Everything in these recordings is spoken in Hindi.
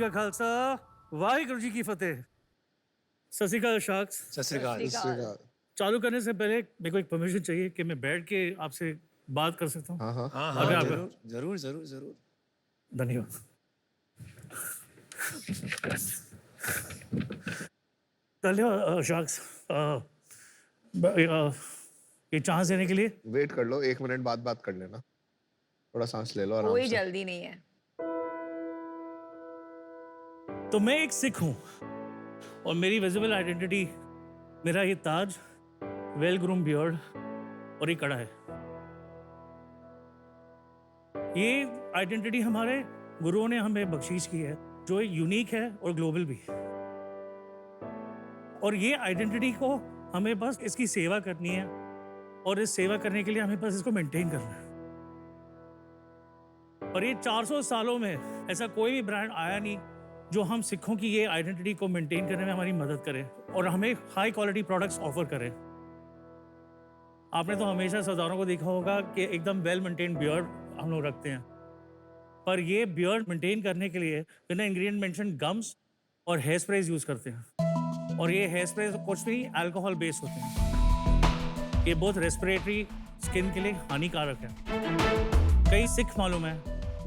का खालसा, वाहिगुरु जी की फतेह। सत श्री अकाल शाक्स। सत श्री अकाल। चालू करने से पहले मेरे को एक परमिशन चाहिए कि मैं बैठ के आपसे बात कर सकता हूँ। हाँ अगर आप जरूर जरूर जरूर जरूर। धन्यवाद। धन्यवाद शाक्स, ये चांस देने के लिए। वेट कर लो, 1 मिनट बाद बात कर लेना, थोड़ा सांस ले लो आराम कोई से। जल्दी नहीं है। तो मैं एक सिख हूँ और मेरी विजिबल आइडेंटिटी मेरा ये ताज, वेल ग्रूम बियर्ड और ये कड़ा है। ये आइडेंटिटी हमारे गुरुओं ने हमें बख्शीश की है, जो यूनिक है और ग्लोबल भी। और ये आइडेंटिटी को हमें बस इसकी सेवा करनी है और इस सेवा करने के लिए हमें बस इसको मेंटेन करना है। और ये 400 सालों में ऐसा कोई भी ब्रांड आया नहीं जो हम सिखों की ये आइडेंटिटी को मेंटेन करने में हमारी मदद करे और हमें हाई क्वालिटी प्रोडक्ट्स ऑफर करे। आपने तो हमेशा सरदारों को देखा होगा कि एकदम वेल मेंटेन बियर्ड हम लोग रखते हैं, पर ये बियर्ड मेंटेन करने के लिए बिना इंग्रेडिएंट मेंशन गम्स और हेयर स्प्रेज यूज करते हैं। और ये हेयर स्प्रे कुछ भी अल्कोहल बेस्ड होते हैं। ये बहुत रेस्पिरेटरी स्किन के लिए हानिकारक है। कई सिख मालूम है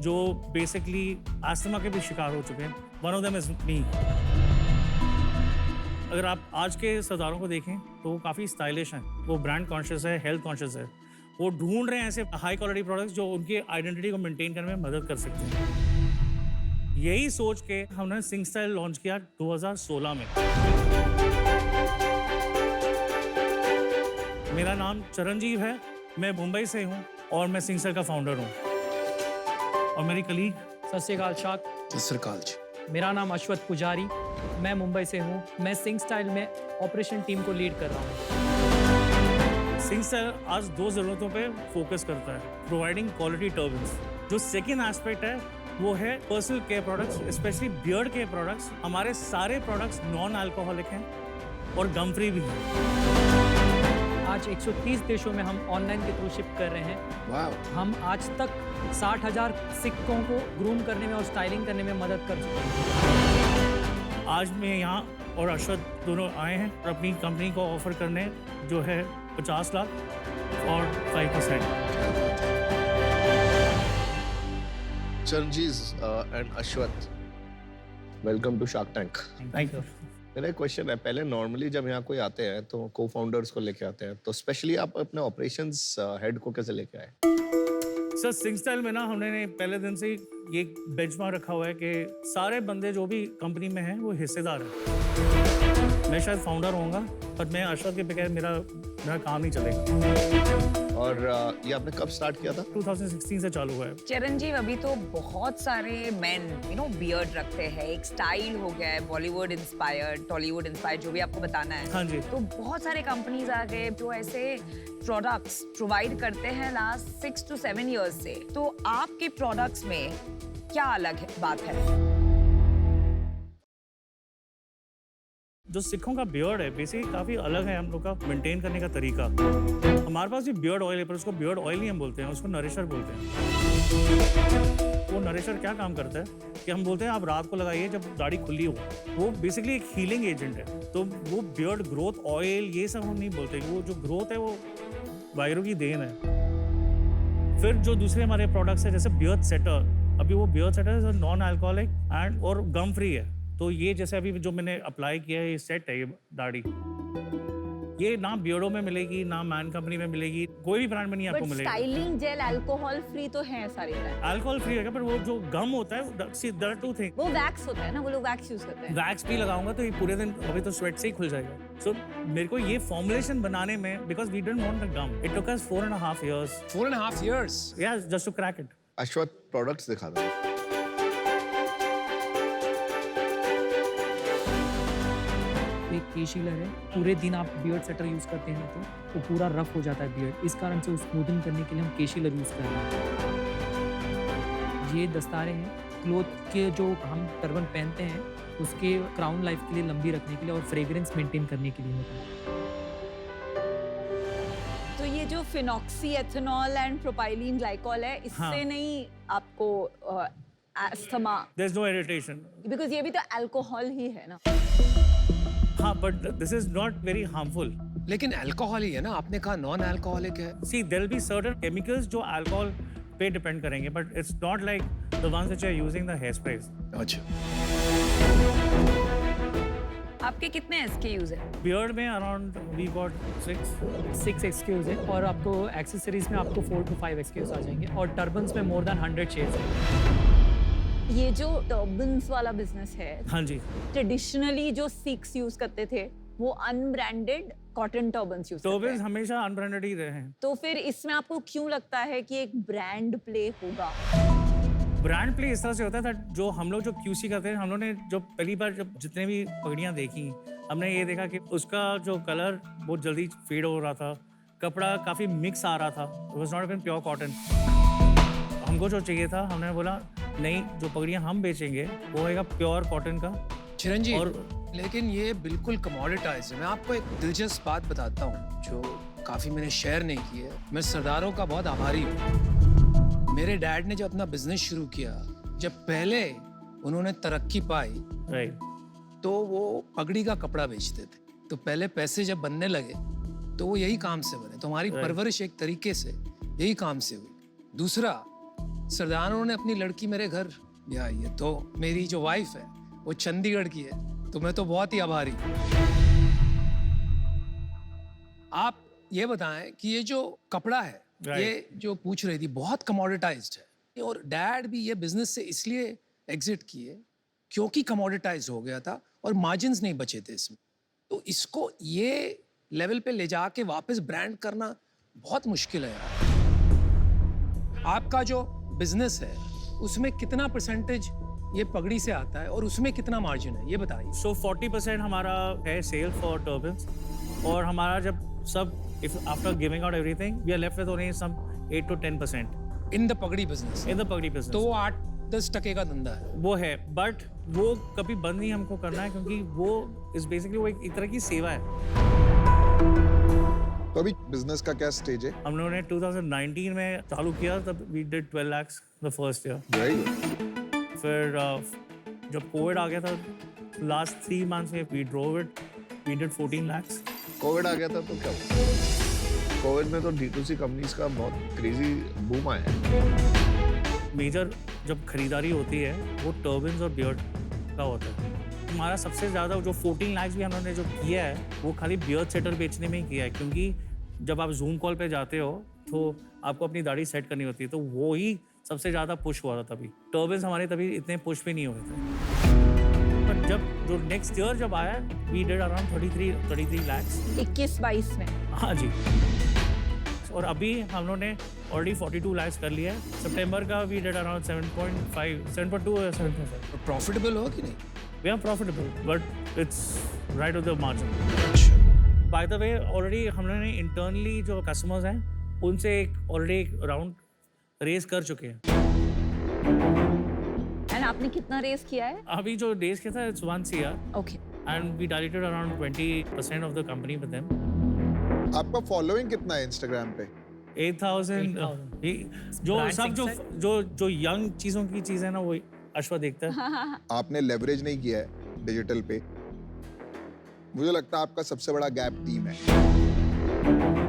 जो बेसिकली अस्थमा के भी शिकार हो चुके हैं। One of them is me. अगर आप आज के सरदारों को देखें तो वो काफ़ी स्टाइलिश हैं, वो ब्रांड कॉन्शियस है, हेल्थ कॉन्शियस है। वो ढूंढ रहे हैं ऐसे हाई क्वालिटी प्रोडक्ट्स जो उनकी आइडेंटिटी को मेंटेन करने में मदद कर सकते हैं। यही सोच के हमने सिंह स्टाइल लॉन्च किया 2016 में। मेरा नाम चरणजीव है, मैं मुंबई से हूँ और मैं सिंह स्टाइल का फाउंडर हूँ। और मेरी कलीग सत श्री अकाल शाक। सत श्री अकाल जी। मेरा नाम अश्वथ पुजारी, मैं मुंबई से हूँ। मैं सिंह स्टाइल में ऑपरेशन टीम को लीड कर रहा हूँ। सिंह स्टाइल आज 2 ज़रूरतों पे फोकस करता है, प्रोवाइडिंग क्वालिटी टर्बन्स। जो सेकेंड एस्पेक्ट है वो है personal care products, specially beard care products. हमारे सारे प्रोडक्ट्स नॉन अल्कोहलिक हैं और गम फ्री भी हैं। आज 130 देशों में हम ऑनलाइन के थ्रू शिप कर रहे हैं। वाह। हम आज तक 60,000 सिक्कों को ग्रूम करने में और स्टाइलिंग करने में मदद कर चुके हैं। आज मैं यहाँ और अश्वथ दोनों आए हैं और अपनी कंपनी को ऑफर करने, जो है 50 लाख और 5%। चरणजीज and Ashwath, welcome to Shark Tank. Thank you. मेरा एक क्वेश्चन है, पहले नॉर्मली जब यहाँ कोई आते हैं तो को फाउंडर्स को लेके आते हैं, तो स्पेशली आप अपने ऑपरेशंस हेड को कैसे लेके आए? सर सिंह स्टाइल में ना हमने पहले दिन से ये बेंचमार्क रखा हुआ है कि सारे बंदे जो भी कंपनी में हैं वो हिस्सेदार हैं। मैं शायद फाउंडर होऊंगा पर मैं अश्वथ के बगैर मेरा काम नहीं चलेगा। और ये आपने कब स्टार्ट किया था? 2016 से चालू हुआ है। चिरंजीव, अभी तो बहुत सारे मेन बियर्ड रखते हैं। एक स्टाइल हो गया है बॉलीवुड इंस्पायर्ड, टॉलीवुड इंस्पायर्ड, जो भी आपको बताना है। हाँ जी। तो बहुत सारे कंपनीज आ गए जो ऐसे प्रोडक्ट्स प्रोवाइड करते हैं लास्ट 6 to 7 years से। तो आपके प्रोडक्ट्स में क्या अलग बात है? जो सिखों का बियर्ड है बेसिकली काफ़ी अलग है हम लोग का मेंटेन करने का तरीका। हमारे पास भी बियर्ड ऑयल है पर उसको बियर्ड ऑयल नहीं हम बोलते हैं, उसको नरिशर बोलते हैं। वो नरिशर क्या काम करता है कि हम बोलते हैं आप रात को लगाइए जब दाढ़ी खुली हो। वो बेसिकली एक हीलिंग एजेंट है। तो वो बियर्ड ग्रोथ ऑयल ये सब हम नहीं बोलते। वो जो ग्रोथ है वो वायरों की देन है। फिर जो दूसरे हमारे प्रोडक्ट्स है जैसे बियर्ड सेटर, अभी वो beard setter non alcoholic and और गम फ्री है। तो ये जैसे अभी जो मैंने अप्लाई किया है, ये सेट है, ये दाढ़ी, ये ना बियर्डो में मिलेगी ना मैन कंपनी में मिलेगी, कोई भी ब्रांड में नहीं आपको मिलेगा। स्टाइलिंग जेल अल्कोहल फ्री तो है सारे ब्रांड। अल्कोहल फ्री है पर वो जो गम होता है देयर आर 2 थिंग्स। वो वैक्स होता है ना, वो लोग वैक्स यूज करते हैं। वैक्स भी लगाऊंगा तो ये पूरे दिन अभी तो स्वेट से ही खुल जाएगा। सो मेरे को ये फॉर्मुलेशन बनाने में, because we didn't want the gum, it took us 4.5 years। 4.5 years? या just to crack it. Ashwath, products दिखा दो। एक केशिलर है, पूरे दिन आप बियर्ड सेटर यूज करते हैं तो वो पूरा रफ हो जाता है बियर्ड। इस कारण से स्मूथिंग करने के लिए हम केशिलर यूज कर रहे हैं। ये दस्तारे हैं, क्लोथ के जो हम टर्बन पहनते हैं उसके क्राउन लाइफ के लिए, लंबी रखने के लिए और फ्रेग्रेंस मेंटेन करने के लिए होता है। तो ये जो phenoxy ethanol and propylene glycol है, इससे हाँ। नहीं आपको asthma, there's no irritation. Because ये भी तो अल्कोहल ही है ना। हाँ, but this is not very harmful. लेकिन अल्कोहल ही है ना, आपने कहा नॉन अल्कोहलिक है। See, there'll be certain chemicals जो alcohol पे depend करेंगे, but it's not like the ones which are using the hairsprays. अच्छा, आपके कितने SKUs है? Beard में around we got 6. 6 एक्सक्यूज है और आपको एक्सेसरीज में आपको 4 to 5 एक्सक्यूज आ जाएंगे और टर्बन्स में मोर देन 100 शेड्स हैं। ये जो टर्बन्स वाला बिजनेस है, हाँ जी, ट्रेडिशनली जो सिक्स यूज करते थे वो अनब्रांडेड कॉटन टर्बन्स यूज करते टर्बन्स हैं। हमेशा अनब्रांडेड ही रहे हैं। तो फिर इसमें आपको क्यों लगता है कि एक ब्रांड प्ले होगा? ब्रांड प्ले इस तरह से होता है that जो हम लोग जो QC करते हैं, हम लोग ने जो पहली बार जब जितने भी पगड़ियाँ देखी, हमने ये देखा कि उसका जो कलर बहुत जल्दी फेड हो रहा था, कपड़ा काफ़ी मिक्स आ रहा था, it was not even pure cotton. हमको जो चाहिए था, हमने बोला नहीं, जो पगड़ियाँ हम बेचेंगे वो होगा प्योर कॉटन का। चिरंजीव, और लेकिन ये बिल्कुल कमोडिटाइज है। मैं आपको एक दिलचस्प बात बताता हूँ जो काफी मैंने शेयर नहीं की है। मैं सरदारों का बहुत आभारी हूँ। मेरे डैड ने जब अपना बिजनेस शुरू किया, जब पहले उन्होंने तरक्की पाई, राइट, तो वो पगड़ी का कपड़ा बेचते थे। तो पहले पैसे जब बनने लगे तो वो यही काम से बने। तो हमारी परवरिश एक तरीके से यही काम से हुई। दूसरा, सरदारों ने अपनी लड़की मेरे घर ले आई है, तो मेरी जो वाइफ है वो चंडीगढ़ की है, तो मैं तो बहुत ही आभारी हूँ। आप ये बताएं कि ये जो कपड़ा है, ये जो पूछ रही थी, बहुत कमोडिटाइज्ड है और डैड भी ये बिजनेस से इसलिए एग्जिट किए क्योंकि कमोडिटाइज हो गया था और मार्जिन्स नहीं बचे थे इसमें। तो इसको ये लेवल पे ले जाके वापस ब्रांड करना बहुत मुश्किल है यार। आपका जो बिजनेस है उसमें कितना परसेंटेज ये पगड़ी से आता है और उसमें कितना मार्जिन है, ये बताइए। सो 40% हमारा है सेल फॉर टर्बन्स, और हमारा जब सब if after giving out everything we are left with only some 8 to 10% in the पगड़ी बिजनेस, in the पगड़ी business. तो वो 8-10% का धंधा है। वो है, बट वो कभी बंद नहीं हमको करना है, क्योंकि वो इस बेसिकली वो एक तरह की सेवा है। तो अभी बिजनेस का क्या स्टेज है? हम लोगों ने 2019 में चालू किया, तब we did 12 lakhs the first year. Very good. फिर जब कोविड आ गया था, लास्ट 3 months में we drove it, we did 14 lakhs. Covid आ गया था तो क्या हुआ? कोविड में तो D2C कंपनीज का बहुत क्रेजी बूम आया है। मेजर जब खरीदारी होती है वो टर्बन्स और बियर्ड का होता है। हमारा सबसे ज़्यादा जो 14 लाख भी हम लोगों ने जो किया है वो खाली बियर्ड सेटर बेचने में ही किया है, क्योंकि जब आप जूम कॉल पे जाते हो तो आपको अपनी दाढ़ी सेट करनी होती है, तो वो ही सबसे ज़्यादा पुश हुआ था तभी। टर्बन्स हमारे तभी इतने पुश भी नहीं हुए थे। पर जब जो नेक्स्ट ईयर जब आया, वी डिड अराउंड 33 लाख। 21-22 में। हाँ जी, और अभी हम लोगों ने ऑलरेडी 42 लाख कर लिया है। सितंबर का we did around 7.5, 7.2 or 7.5। Profitable हो कि नहीं? We are profitable, but it's right with the margin. By the way, already हम लोगों ने internally जो customers हैं, उनसे already एक राउंड रेस कर चुके हैं। एंड आपने कितना रेस किया है? अभी जो रेस किया था, it's 1 CR, okay. and we diluted around 20% of the company with them. आपका फॉलोइंग कितना है इंस्टाग्राम पे? 8,000। जो Brand सब जो यंग चीज़ों की चीज़ है ना, वो अश्वा देखता है। आपने लेवरेज नहीं किया है डिजिटल पे। मुझे लगता है आपका सबसे बड़ा गैप टीम है।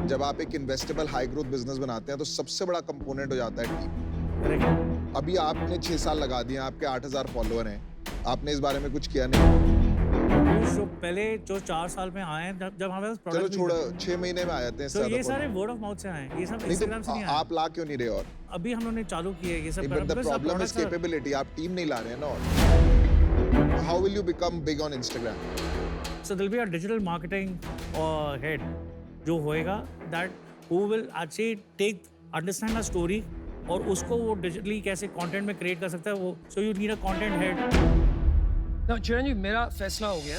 जब आप एक इन्वेस्टेबल हाई ग्रोथ बिजनेस बनाते हैं तो सबसे बड़ा कंपोनेंट हो जाता है टीम। Correct? अभी आपने 6 साल लगा दिए, आपके 8,000 फॉलोअर हैं, आपने इस बारे में कुछ किया नहीं? जो पहले जो 4 साल में आए हैं, जब हमारे पास चलो product छोड़ो, नहीं था, 6 महीने में आ जाते हैं तो ज्यादा ये सारे follower। वर्ड ऑफ माउथ से आए हैं, ये सब नहीं इंस्टाग्राम से तो नहीं आए। आप ला क्यों नहीं रहे? और अभी हम लोगों ने चालू किया है ये सब but the because our problem is products are- capability. आप टीम नहीं ला रहे हैं ना। और how will you become big on Instagram? So there'll be a digital marketing head जो होएगा, that who will actually understand a story और उसको वो digitally कैसे content में create कर सकता है वो। So you need a content head. ना चिरंजीव, मेरा फैसला हो गया।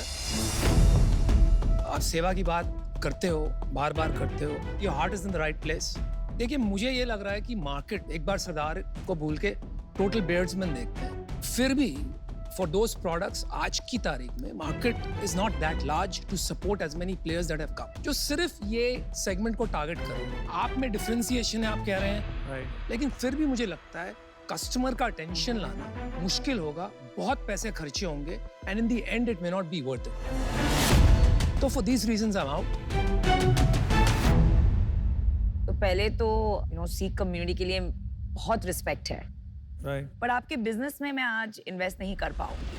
आप सेवा की बात करते हो, बार बार करते हो, your heart is in the right place. देखिए, मुझे ये लग रहा है कि मार्केट, एक बार सरदार को भूल के टोटल बेयर्ड्समैन देखते हैं, फिर भी फॉर दोज प्रोडक्ट्स आज की तारीख में market is not that large to support as many players that have come, जो सिर्फ ये सेगमेंट को टारगेट करें। आप में डिफरेंशिएशन है, आप कह रहे हैं, Right. लेकिन फिर भी मुझे लगता है कस्टमर का अटेंशन लाना मुश्किल होगा, बहुत पैसे खर्चे होंगे, and in the end it may not be worth it. तो for these reasons I am out. तो पहले तो सीख कम्युनिटी के लिए बहुत रिस्पेक्ट है, राइट पर आपके बिजनेस में मैं आज इन्वेस्ट नहीं कर पाऊंगी।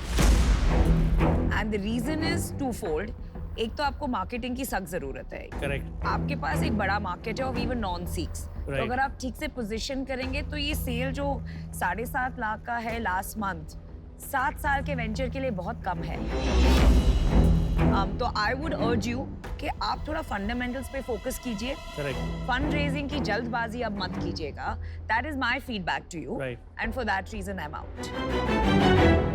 And the reason is twofold. एक तो आपको मार्केटिंग की सख्त जरूरत है। करेक्ट आपके पास एक बड़ा मार्केट है और इवन नॉन सीक्स। तो Right. अगर आप ठीक से पोजीशन करेंगे तो ये सेल जो 7.5 लाख का है लास्ट मंथ, 7 साल के वेंचर के लिए बहुत कम है। तो आई वुड अर्ज यू कि आप थोड़ा फंडामेंटल्स पे फोकस कीजिए। करेक्ट फंड रेजिंग की जल्दबाजी अब मत कीजिएगा। That is my feedback to you, Right. And for that reason I am out.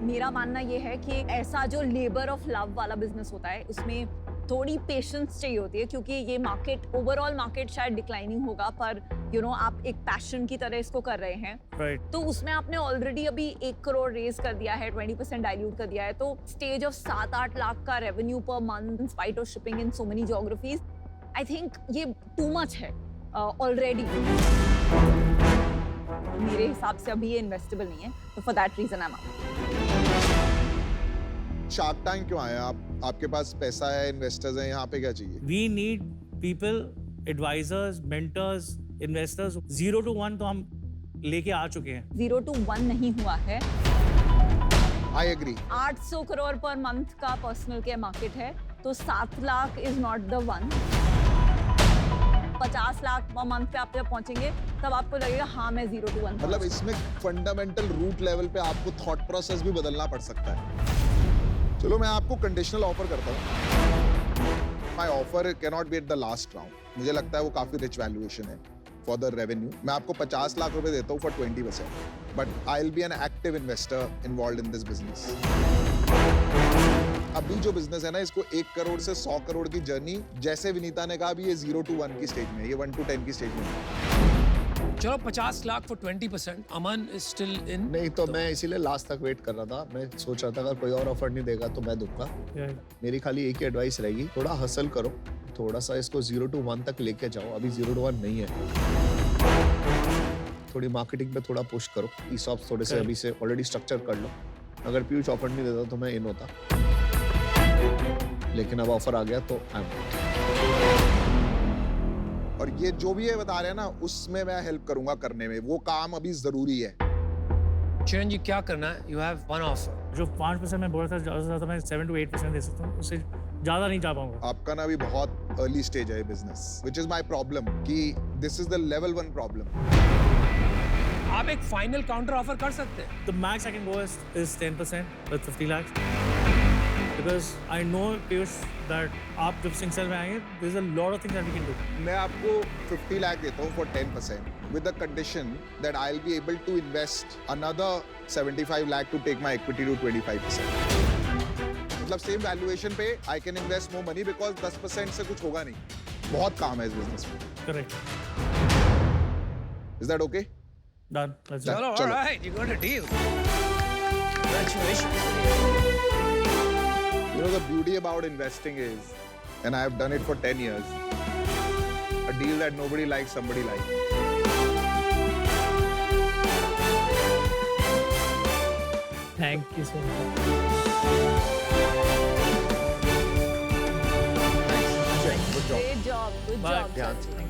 मेरा मानना ये है कि ऐसा जो लेबर ऑफ लव वाला बिजनेस होता है उसमें थोड़ी पेशेंस चाहिए होती है, क्योंकि ये मार्केट, ओवरऑल मार्केट शायद डिक्लाइनिंग होगा, पर आप एक पैशन की तरह इसको कर रहे हैं। राइट तो उसमें आपने ऑलरेडी अभी 1 करोड़ रेज कर दिया है, 20% डाइल्यूट कर दिया है, तो स्टेज ऑफ 7-8 लाख का revenue per month in spite of shipping in so many geographies, I think ये टू मच है ऑलरेडी। मेरे हिसाब से अभी ये इन्वेस्टेबल नहीं है, तो for that reason I am out. Shark Tank क्यों आए आप? आपके पास पैसा है, इन्वेस्टर्स हैं, यहाँ पे क्या चाहिए? We need people, advisers, mentors, investors. 0 to 1 तो हम लेके आ चुके हैं। 0 to 1 नहीं हुआ है। I agree. 800 crore per month का पर्सनल केयर मार्केट है, तो 7 lakh is not the one. 50 lakh per month पे आप जब पहुंचेंगे तब आपको लगेगा हाँ मैं 0 to 1। मतलब इसमें फंडामेंटल रूट लेवल पे आपको थॉट प्रोसेस भी बदलना पड़ सकता है। चलो मैं आपको कंडीशनल ऑफर करता हूँ। My offer can not be at the last round. मुझे लगता है वो काफी रिच वैल्यूएशन है फॉर द रेवेन्यू। मैं आपको 50 लाख रुपए देता हूँ for 20%, but I will be an active investor involve in this business. अभी जो बिजनेस है ना, इसको 1 करोड़ से 100 करोड़ की जर्नी, जैसे विनीता ने कहा, अभी ये 0 to 1 की स्टेज में, ये 1 to 10 की स्टेज में है। चलो 50 lakh for 20%। Aman is still in. नहीं तो मैं इसीलिए लास्ट तक वेट कर रहा था। मैं सोच रहा था अगर कोई और ऑफर नहीं देगा तो मैं दूंगा। मेरी खाली एक ही एडवाइस रहेगी, थोड़ा हसल करो, थोड़ा सा इसको 0 to 1 तक लेके जाओ। अभी 0 to 1 नहीं है। थोड़ी मार्केटिंग पे थोड़ा पुश करो, ईसॉप्स थोड़े से अभी से ऑलरेडी स्ट्रक्चर कर लो। अगर पीयूष ऑफर नहीं देता तो मैं इन होता, लेकिन अब ऑफर आ गया तो आई एम। और ये जो भी ये बता रहे हैं ना, उसमें मैं हेल्प करूंगा करने में। वो काम अभी जरूरी है। चिरंजीव जी क्या करना है? You have one offer. जो 5% मैं बोल रहा था, ज़्यादा से ज़्यादा मैं 7 to 8% दे सकता हूँ, उससे ज़्यादा नहीं जा पाऊंगा। आपका ना अभी बहुत अर्ली स्टेज है business, which is my problem, कि this is the level 1 problem. आप एक फाइनल काउंटर ऑफर कर सकते हैं। The max I can go is 10% with 50 lakhs. Because I know, Piyush, that आप जब सिंगसेल में आएंगे, there's a lot of things that we can do. मैं आपको 50 लाख देता हूँ for 10%, with the condition that I'll be able to invest another 75 lakh to take my equity to 25%. मतलब सेम वैल्यूएशन पे I can invest more money because 10% से कुछ होगा नहीं। बहुत काम है इस बिजनेस में। Correct. Is that okay? Done. Let's do it. चलो, चलो। Alright, you got a deal. Congratulations. You know, the beauty about investing is, and I have done it for 10 years, a deal that nobody likes, somebody likes. Thank you so much. Good job. Great job, good Bye. job, ध्यान sir. से।